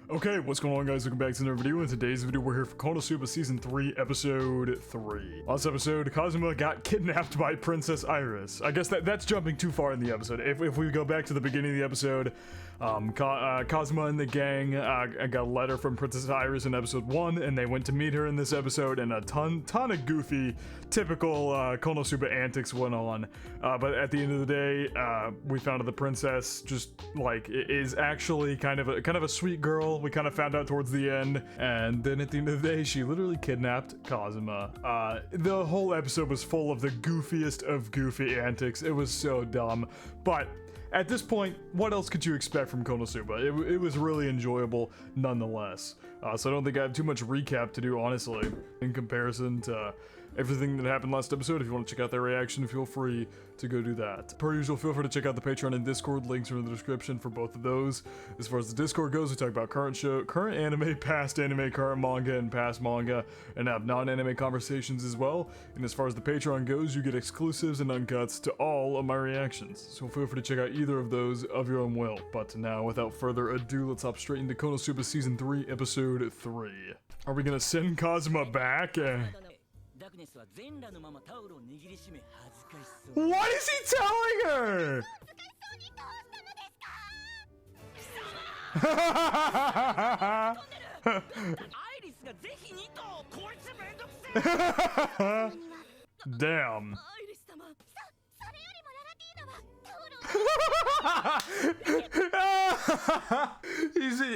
Okay, what's going on, guys? Welcome back to another video. In today's video, we're here for Konosuba Season 3, Episode 3. Last episode, Kazuma got kidnapped by Princess Iris. I guess that's jumping too far in the episode. If we go back to the beginning of the episode, Kazuma and the gang got a letter from Princess Iris in Episode 1, and they went to meet her in this episode, and a ton of goofy, typical Konosuba antics went on. But at the end of the day, we found out the princess just, like, is actually kind of a sweet girl. We kind of found out towards the end, and then at the end of the day, she literally kidnapped Kazuma. The whole episode was full of the goofiest of goofy antics. It was so dumb, but at this point, what else could you expect from Konosuba? It was really enjoyable nonetheless. So I don't think I have too much recap to do, honestly, in comparison to everything that happened last episode. If you want to check out their reaction, feel free to go do that. Per usual, feel free to check out the Patreon and Discord. Links are in the description for both of those. As far as the Discord goes, we talk about current anime, past anime, current manga, and past manga, and have non-anime conversations as well. And as far as the Patreon goes, you get exclusives and uncuts to all of my reactions. So feel free to check out either of those of your own will. But now, without further ado, let's hop straight into Konosuba Season 3, Episode 3. Are we gonna send Kazuma back? What is he telling her? Damn.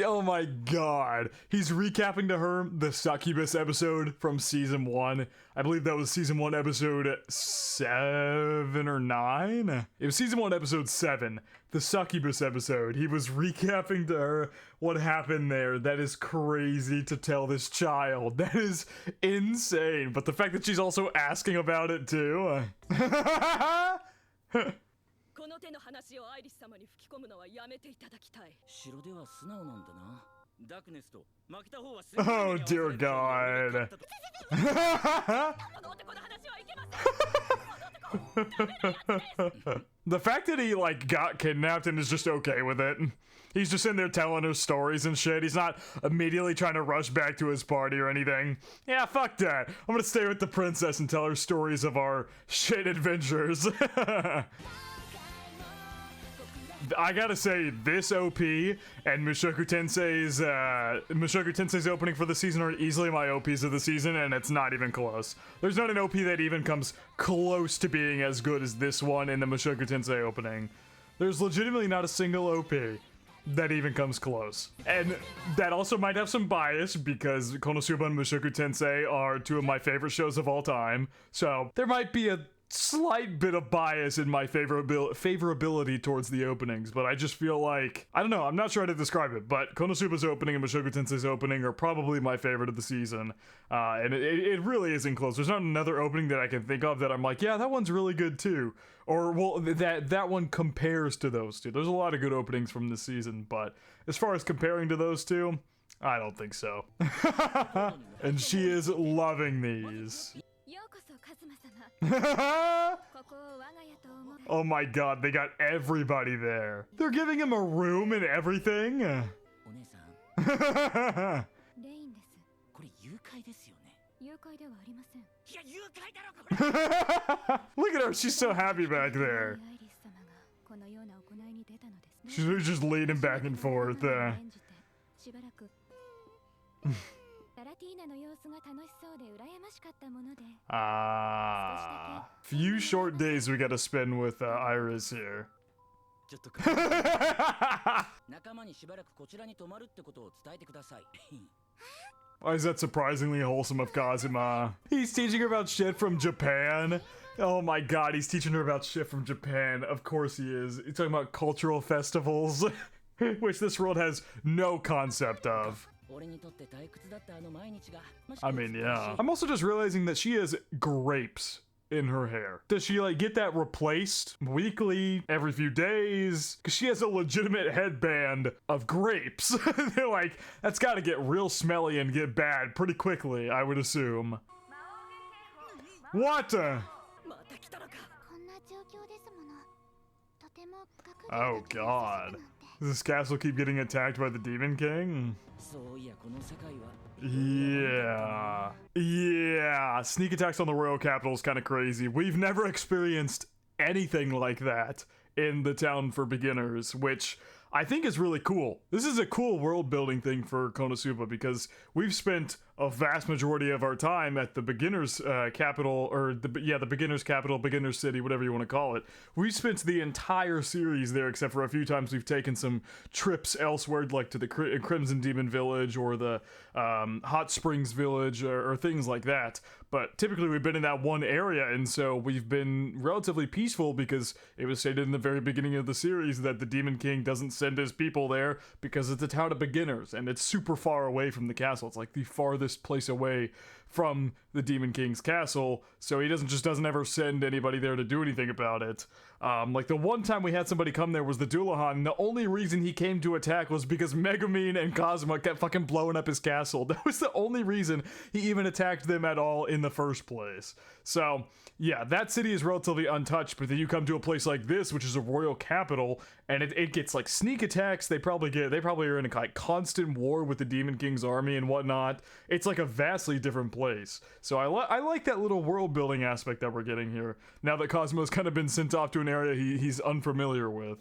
Oh my god. He's recapping to her the succubus episode from season 1. I believe that was season 1 episode 7 or 9. It was season 1 episode 7. The succubus episode. He was recapping to her what happened there. That is crazy to tell this child. That is insane. But the fact that she's also asking about it too. Oh dear God. The fact that he like got kidnapped and is just okay with it. He's just in there telling her stories and shit. He's not immediately trying to rush back to his party or anything. Yeah, fuck that. I'm gonna stay with the princess and tell her stories of our shit adventures. I gotta say, this OP and Mushoku Tensei's opening for the season are easily my OPs of the season, and it's not even close. There's not an OP that even comes close to being as good as this one in the Mushoku Tensei opening. There's legitimately not a single OP that even comes close. And that also might have some bias, because Konosuba and Mushoku Tensei are two of my favorite shows of all time, so there might be a slight bit of bias in my favorability towards the openings, but I just feel like, I don't know, I'm not sure how to describe it, but Konosuba's opening and Mushoku Tensei's opening are probably my favorite of the season, and it really isn't close. There's not another opening that I can think of that I'm like, yeah, that one's really good too, or, well, that one compares to those two. There's a lot of good openings from this season, but as far as comparing to those two, I don't think so. And she is loving these. Oh my god, they got everybody there. They're giving him a room and everything. Look at her, she's so happy back there. She's just leaning back and forth. Few short days we gotta spend with Iris here. Why is that surprisingly wholesome of Kazuma? He's teaching her about shit from Japan. Oh my god, he's teaching her about shit from Japan. Of course he is. He's talking about cultural festivals, which this world has no concept of. I mean, yeah. I'm also just realizing that she has grapes in her hair. Does she like get that replaced weekly, every few days? Because she has a legitimate headband of grapes. They're like, that's gotta get real smelly and get bad pretty quickly, I would assume. What? Oh god. Does this castle keep getting attacked by the Demon King? Yeah. Yeah. Sneak attacks on the royal capital is kind of crazy. We've never experienced anything like that in the town for beginners, which I think is really cool. This is a cool world building thing for Konosuba because we've spent a vast majority of our time at the beginner's capital, or the beginner's capital, beginner's city, whatever you want to call it. We've spent the entire series there, except for a few times we've taken some trips elsewhere, like to the Crimson Demon Village or the Hot Springs Village or things like that. But typically we've been in that one area, and so we've been relatively peaceful because it was stated in the very beginning of the series that the Demon King doesn't send his people there because it's a town of beginners, and it's super far away from the castle. It's like the farthest place away from the Demon King's castle, so he doesn't ever send anybody there to do anything about it. Like the one time we had somebody come there was the Dullahan, and the only reason he came to attack was because Megumin and Kazuma kept fucking blowing up his castle. That was the only reason he even attacked them at all in the first place. So yeah, that city is relatively untouched, but then you come to a place like this, which is a royal capital, and it gets like sneak attacks. They probably are in a like constant war with the Demon King's army and whatnot. It's like a vastly different place. So I like that little world building aspect that we're getting here. Now that Kazuma's kind of been sent off to an area he's unfamiliar with.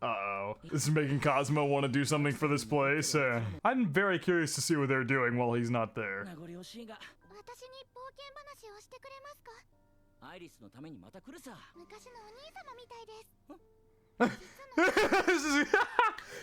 Uh-oh. This is making Kazuma want to do something for this place. I'm very curious to see what they're doing while he's not there.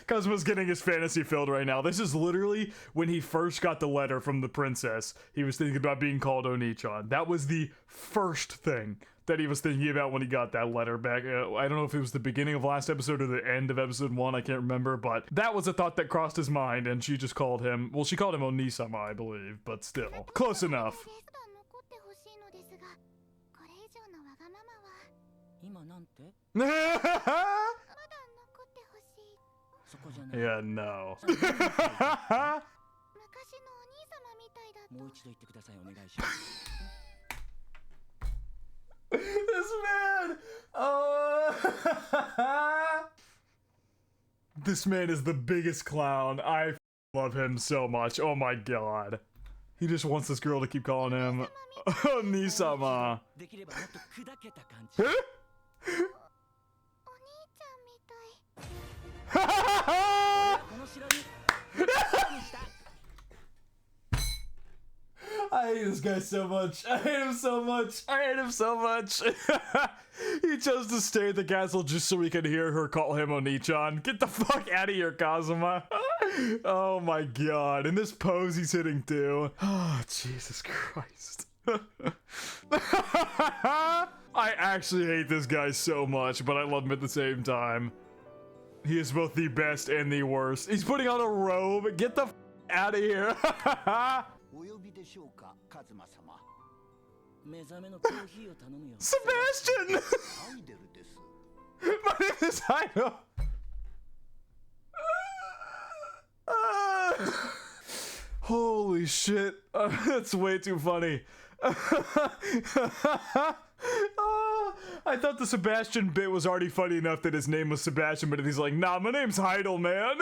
Kazuma's getting his fantasy filled right now. This is literally when he first got the letter from the princess. He was thinking about being called Oni-chan. That was the first thing that he was thinking about when he got that letter back. I don't know if it was the beginning of last episode or the end of episode 1. I can't remember, but that was a thought that crossed his mind, and she just called him, well, she called him Oni-sama, I believe, but still. Close enough. Yeah, no. This man! This man is the biggest clown. I love him so much. Oh my god. He just wants this girl to keep calling him Oni-sama. I hate this guy so much. I hate him so much. I hate him so much. He chose to stay at the castle just so we could hear her call him Oni-chan. Get the fuck out of here, Kazuma. Oh my god. In this pose he's hitting too. Oh, Jesus Christ. I actually hate this guy so much, but I love him at the same time. He is both the best and the worst. He's putting on a robe. Get the f out of here. Sebastian! My name is Haido. Holy shit. That's way too funny. I thought the Sebastian bit was already funny enough that his name was Sebastian, but he's like, nah, my name's Heidel, man.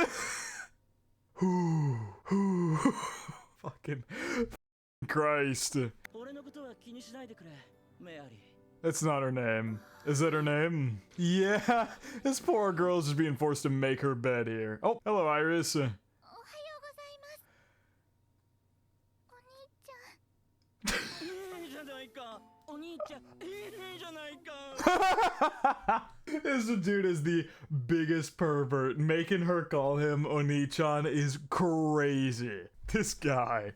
Fucking Christ. That's not her name. Is that her name? Yeah, this poor girl is just being forced to make her bed here. Oh, hello, Iris. This dude is the biggest pervert. Making her call him Oni-chan is crazy. This guy.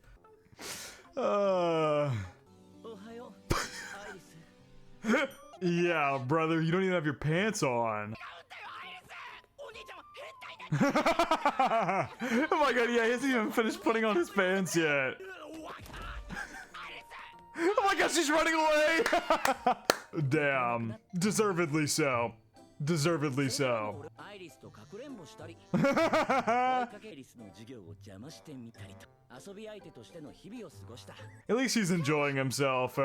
Yeah, brother, you don't even have your pants on. Oh my god, yeah, he hasn't even finished putting on his pants yet. Oh my gosh, she's running away! Damn. Deservedly so. Deservedly so. At least he's enjoying himself.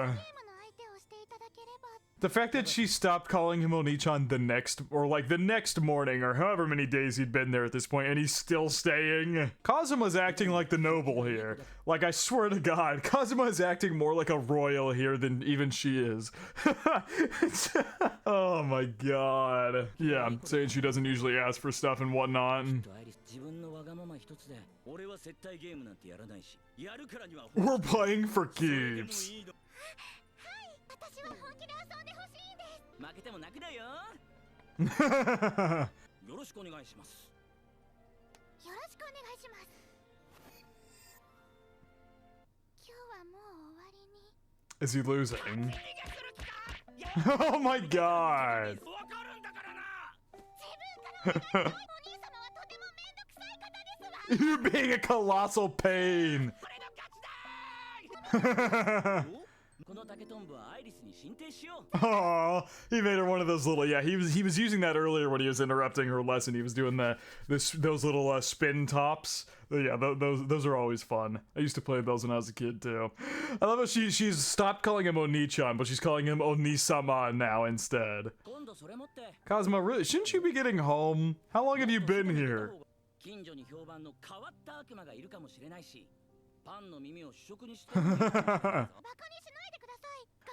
The fact that she stopped calling him Oni-chan the next morning, or however many days he'd been there at this point, and he's still staying. Kazuma's acting like the noble here. Like, I swear to God, Kazuma is acting more like a royal here than even she is. Oh my God. Yeah, saying she doesn't usually ask for stuff and whatnot. We're playing for keeps. Is he losing? Oh my God! You're being a colossal pain! Oh, he made her one of those little, yeah, he was using that earlier when he was interrupting her lesson. He was doing those little spin tops. Yeah, those are always fun. I used to play those when I was a kid too. I love how she's stopped calling him Oni-chan, but she's calling him Oni-sama now instead. Kazuma, really, shouldn't you be getting home? How long have you been here?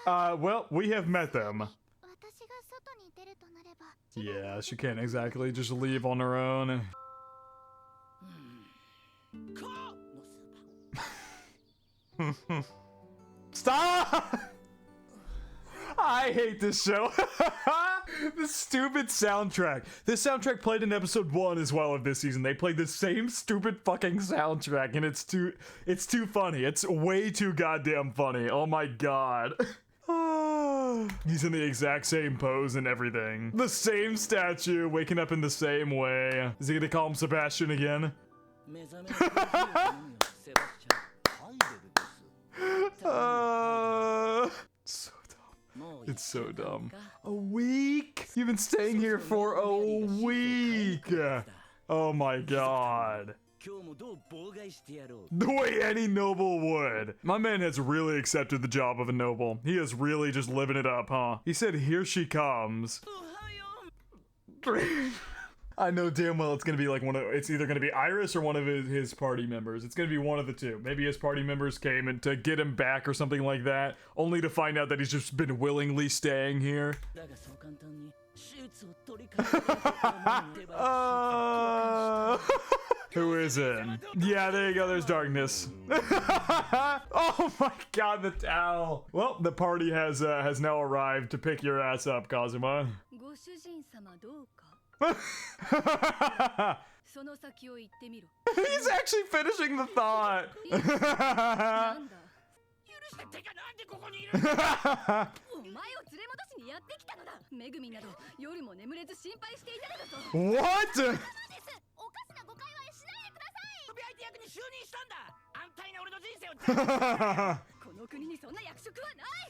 Well, we have met them. Yeah, she can't exactly just leave on her own. Stop! I hate this show. The stupid soundtrack. This soundtrack played in episode 1 as well of this season. They played the same stupid fucking soundtrack, and it's too funny. It's way too goddamn funny. Oh my God. He's in the exact same pose and everything. The same statue, waking up in the same way. Is he gonna call him Sebastian again? So dumb. It's so dumb. A week? You've been staying here for a week. Oh my God. The way any noble would. My man has really accepted the job of a noble. He is really just living it up, huh? He said, "Here she comes." I know damn well it's gonna be like it's either gonna be Iris or one of his party members. It's gonna be one of the two. Maybe his party members came in to get him back or something like that, only to find out that he's just been willingly staying here. Who is it? Yeah, there you go, there's darkness. Oh my God, the towel. Well, the party has now arrived to pick your ass up, Kazuma. He's actually finishing the thought. What?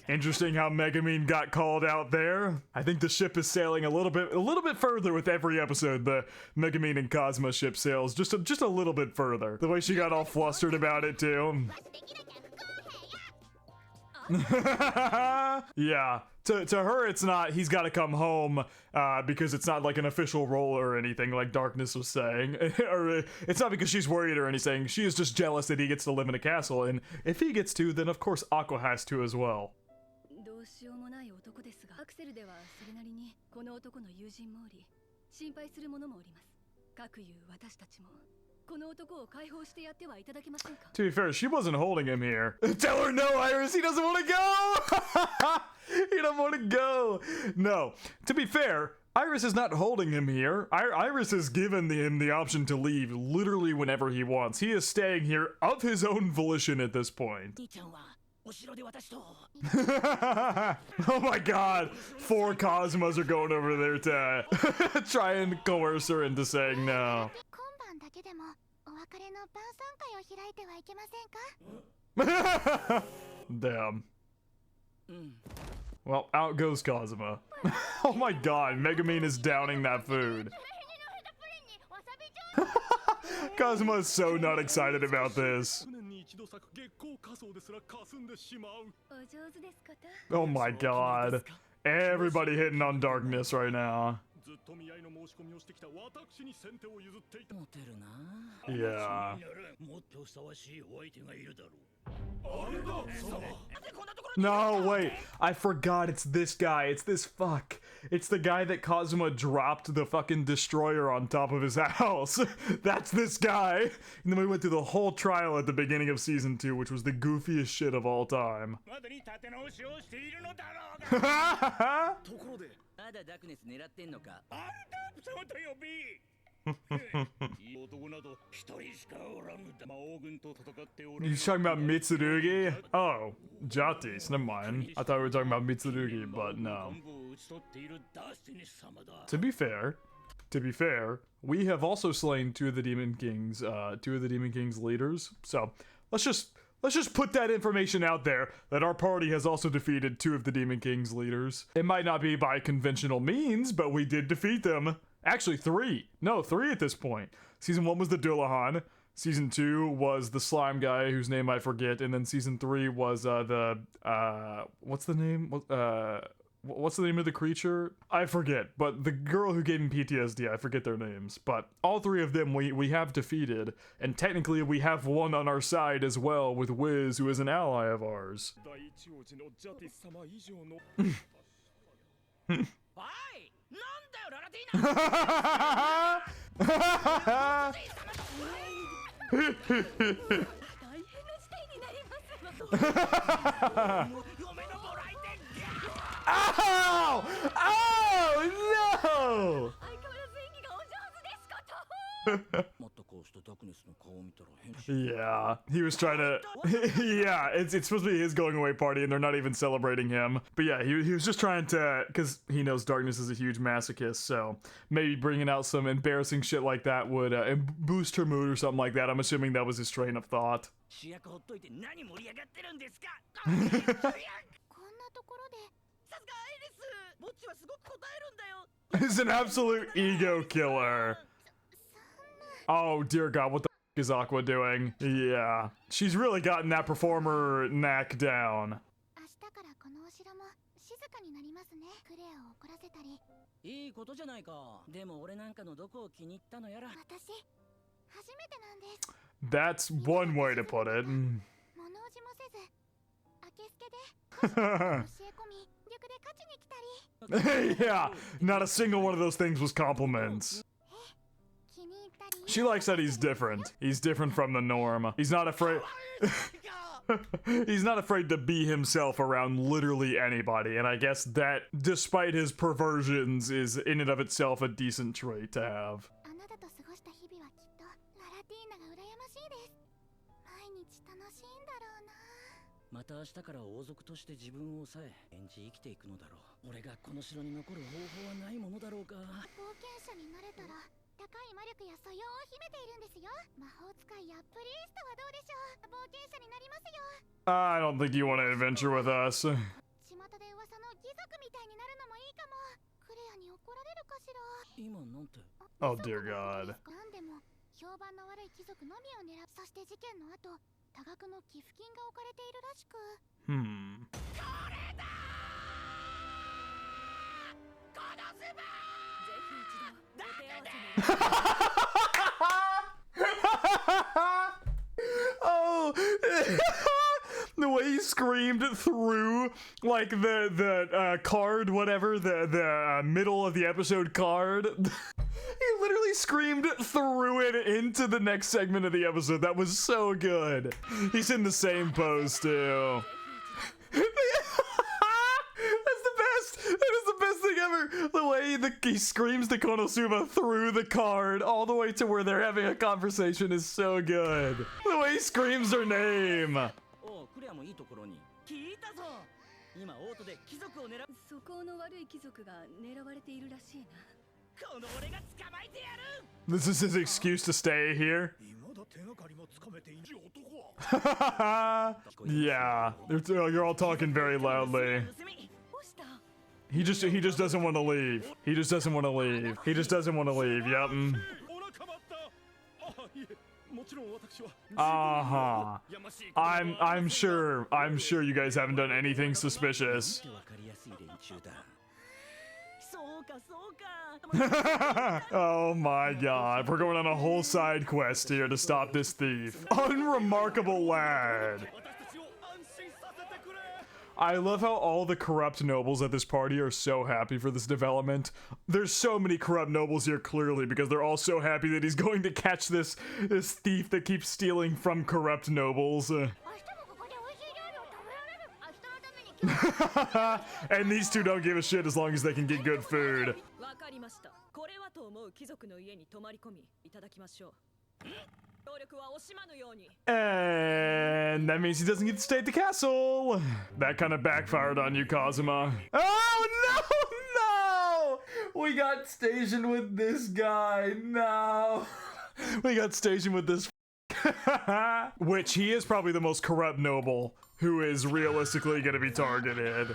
Interesting how Megumin got called out there. I think the ship is sailing a little bit further with every episode. The Megumin and Kazuma ship sails just a little bit further. The way she got all flustered about it too. Yeah, to her it's not he's got to come home because it's not like an official role or anything like Darkness was saying. Or it's not because she's worried or anything. She is just jealous that he gets to live in a castle, and if he gets to, then of course Aqua has to as well. To be fair, she wasn't holding him here. Tell her no, Iris, he doesn't want to go! He don't want to go! No, to be fair, Iris is not holding him here. Iris has given him the option to leave literally whenever he wants. He is staying here of his own volition at this point. Oh my God, 4 Kazumas are going over there to try and coerce her into saying no. Damn. Well, out goes Kazuma. Oh my god, Megumin is downing that food. Kazuma is so not excited about this. Oh my god. Everybody hitting on darkness right now. Yeah. No, wait. I forgot it's this guy. It's this fuck. It's the guy that Kazuma dropped the fucking destroyer on top of his house. That's this guy. And then we went through the whole trial at the beginning of season 2, which was the goofiest shit of all time. He's talking about Mitsurugi? Oh, Jatis, never mind. I thought we were talking about Mitsurugi, but no. To be fair, we have also slain two of the Demon King's leaders. So let's just put that information out there, that our party has also defeated 2 of the Demon King's leaders. It might not be by conventional means, but we did defeat them. Actually, 3. No, 3 at this point. Season 1 was the Dullahan. Season 2 was the slime guy whose name I forget. And then season 3 was what's the name? What's the name of the creature? I forget. But the girl who gave him PTSD, I forget their names. But all 3 of them we have defeated. And technically we have one on our side as well with Wiz, who is an ally of ours. Ow! Oh no! Yeah, he was trying to. Yeah, it's supposed to be his going away party, and they're not even celebrating him. But yeah, he was just trying to, because he knows Darkness is a huge masochist, so maybe bringing out some embarrassing shit like that would boost her mood or something like that. I'm assuming that was his train of thought. He's an absolute ego killer. Oh dear god, what the f is Aqua doing? Yeah, she's really gotten that performer knack down. That's one way to put it. Yeah, not a single one of those things was compliments. She likes that he's different. He's different from the norm. He's not afraid. He's not afraid to be himself around literally anybody, and I guess that, despite his perversions, is in and of itself a decent trait to have. I don't think you want to adventure with us. Oh dear god. Oh, the way he screamed through like the card, whatever, the middle of the episode card. He literally screamed through it into the next segment of the episode. That was so good. He's in the same pose too. The way he screams to Konosuba through the card all the way to where they're having a conversation is so good. The way he screams her name. This is his excuse to stay here. Yeah, you're all talking very loudly. He just doesn't want to leave. He just doesn't want to leave. He just doesn't want to leave. Yep. Uh-huh. I'm sure you guys haven't done anything suspicious. Oh my god, we're going on a whole side quest here to stop this thief. Unremarkable lad. I love how all the corrupt nobles at this party are so happy for this development. There's so many corrupt nobles here clearly because they're all so happy that he's going to catch this thief that keeps stealing from corrupt nobles. And these two don't give a shit as long as they can get good food. And that means he doesn't get to stay at the castle. That kind of backfired on you, Kazuma. Oh, no! We got stationed with this guy. No. We got stationed with this which he is probably the most corrupt noble who is realistically going to be targeted.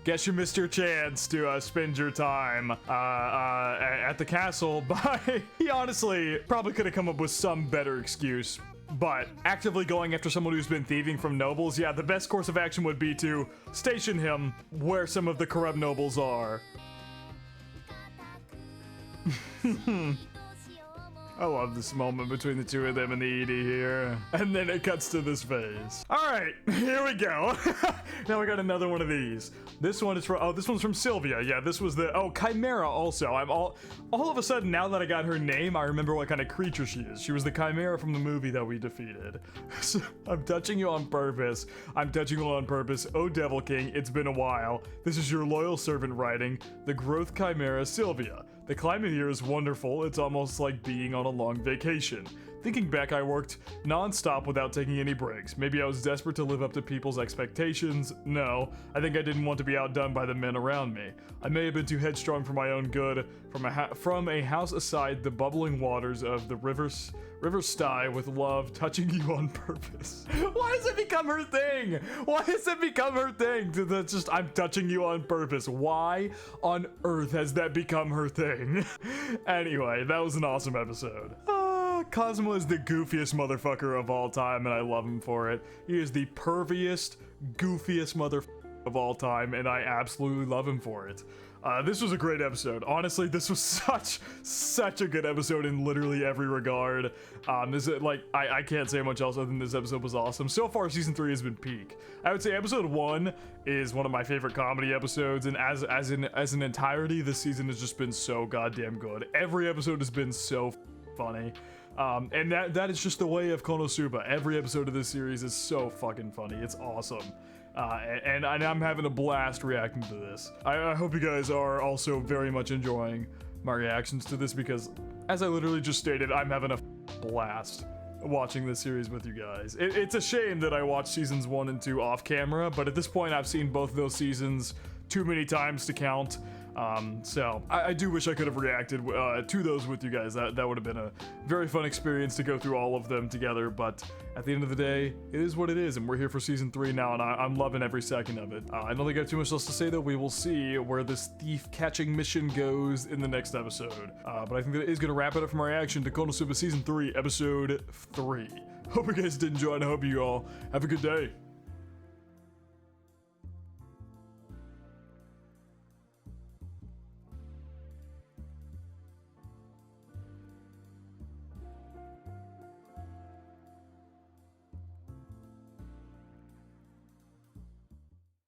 Guess you missed your chance to spend your time at the castle, but he honestly probably could have come up with some better excuse. But actively going after someone who's been thieving from nobles, yeah, the best course of action would be to station him where some of the corrupt nobles are. I love this moment between the two of them and the ED here. And then it cuts to this phase. All right, here we go. Now we got another one of these. This one is from, oh, this one's from Sylvia. Yeah, this was the, oh, Chimera also. I'm all of a sudden, now that I got her name, I remember what kind of creature she is. She was the Chimera from the movie that we defeated. So, I'm touching you on purpose. I'm touching you on purpose. Oh, Devil King, it's been a while. This is your loyal servant writing, the Growth Chimera Sylvia. The climate here is wonderful. It's almost like being on a long vacation. Thinking back, I worked non-stop without taking any breaks. Maybe I was desperate to live up to people's expectations. No, I think I didn't want to be outdone by the men around me. I may have been too headstrong for my own good. From a house aside the bubbling waters of the river Stye with love, touching you on purpose. Why has it become her thing? Why has it become her thing? That's just, I'm touching you on purpose. Why on earth has that become her thing? Anyway, that was an awesome episode. Kazuma is the goofiest motherfucker of all time, and I love him for it. He is the perviest, goofiest motherfucker of all time, and I absolutely love him for it. This was a great episode. Honestly, this was such a good episode in literally every regard. I can't say much else other than this episode was awesome. So far, season 3 has been peak. I would say episode 1 is one of my favorite comedy episodes, and as an entirety, this season has just been so goddamn good. Every episode has been so funny. And that is just the way of Konosuba. Every episode of this series is so fucking funny. It's awesome. And I'm having a blast reacting to this. I hope you guys are also very much enjoying my reactions to this because, as I literally just stated, I'm having a blast watching this series with you guys. It's a shame that I watched seasons 1 and 2 off camera, but at this point I've seen both of those seasons too many times to count. So I do wish I could have reacted to those with you guys. That would have been a very fun experience to go through all of them together, but at the end of the day, it is what it is, and we're here for season 3 now, and I'm loving every second of it. I don't think I have too much else to say, though. We will see where this thief catching mission goes in the next episode. But I think that is going to wrap it up for my reaction to Konosuba season 3, episode 3. Hope you guys did enjoy, and I hope you all have a good day.